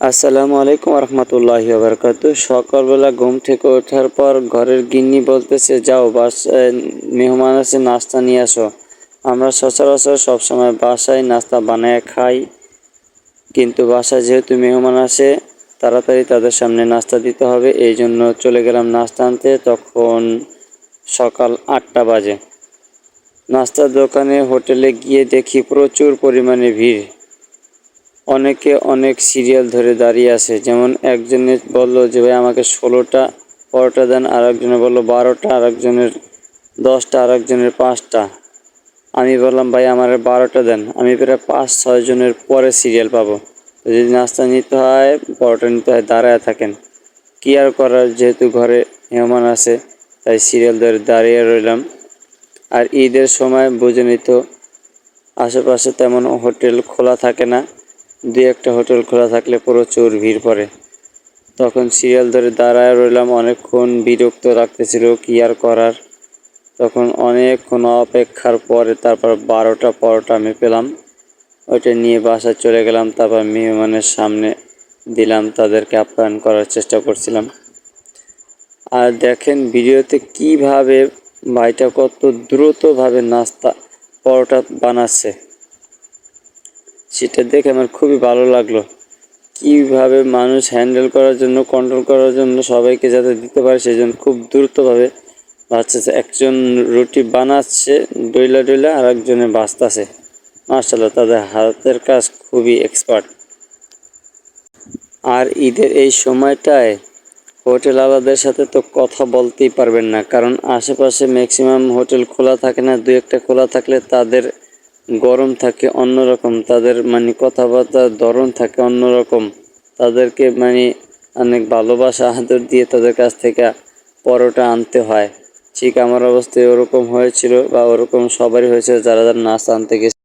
আসসালামু আলাইকুম রহমতুল্লাহি বারাকাতু। সকালবেলা ঘুম থেকে ওঠার পর ঘরের গিন্নি বলতেছে, যাও বাসায় মেহমান আছে, নাস্তা নিয়ে আসো। আমরা সচরাচর সবসময় বাসায় নাস্তা বানায় খাই, কিন্তু বাসায় যেহেতু মেহমান আসে তাড়াতাড়ি তাদের সামনে নাস্তা দিতে হবে, এই জন্য চলে গেলাম নাস্তা আনতে। তখন সকাল 8টা বাজে। নাস্তার দোকানে হোটেলে গিয়ে দেখি প্রচুর পরিমাণে ভিড়। অনেকে অনেক সিরিয়াল ধরে দাঁড়িয়ে আছে। যেমন একজনে বলল যে ভাই আমাকে 16টা পরোটা দেন, আর একজনে বললো 12টা, আর একজনের 10টা, আর একজনের 5টা। আমি বললাম ভাই আমার 12টা দেন। আমি প্রায় 5-6 জনের পরে সিরিয়াল পাবো। যদি নাস্তা নিতে হয়, পরোটা নিতে হয়, দাঁড়ায় থাকেন। কি আর করার, যেহেতু ঘরে মেহমান আছে তাই সিরিয়াল ধরে দাঁড়িয়ে রইলাম। আর ঈদের সময় বুঝেনি তো, আশেপাশে তেমন হোটেল খোলা থাকে না। দুই একটা হোটেল খোলা থাকলে প্রচুর ভিড় পড়ে। তখন সিরিয়াল ধরে দাঁড়ায় রইলাম অনেকক্ষণ, বিরক্ত লাগতেছিল, কি আর করার। তখন অনেকক্ষণ অপেক্ষার পরে তারপর 12টা পরোটা আমি পেলাম। ওইটা নিয়ে বাসায় চলে গেলাম। তারপর মেহমানের সামনে দিলাম, তাদেরকে আপ্যায়ন করার চেষ্টা করছিলাম। আর দেখেন ভিডিওতে কিভাবে ভাইটা কত দ্রুতভাবে নাস্তা পরোটা বানাচ্ছে, সেটা দেখে আমার খুবই ভালো লাগলো। কিভাবে মানুষ হ্যান্ডেল করার জন্য, কন্ট্রোল করার জন্য, সবাইকে যাতে দিতে পারে সেজন্য খুব দ্রুতভাবে ভাজতেছে। একজন রুটি বানাচ্ছে ডইলা ডইলা, আর একজনে ভাজতেছে। মাশাআল্লাহ, তাদের হাতের কাজ খুবই এক্সপার্ট। আর ঈদের এই সময়টায় হোটেলওয়ালাদের সাথে তো কথা বলতেই পারবেন না, কারণ আশেপাশে ম্যাক্সিমাম হোটেল খোলা থাকে না। দুই একটা খোলা থাকলে তাদের গরম থাকে অন্যরকম, তাদের কথাবার্তার ধরন থাকে অন্যরকম। তাদেরকে অনেক ভালোবাসা আদর দিয়ে তাদের কাছ থেকে পরোটা আনতে হয়। ঠিক আমার অবস্থায় ওরকম হয়েছিল, বা ওরকম সবারই হয়েছে যারা যারা নাস্তা আনতে গেছে।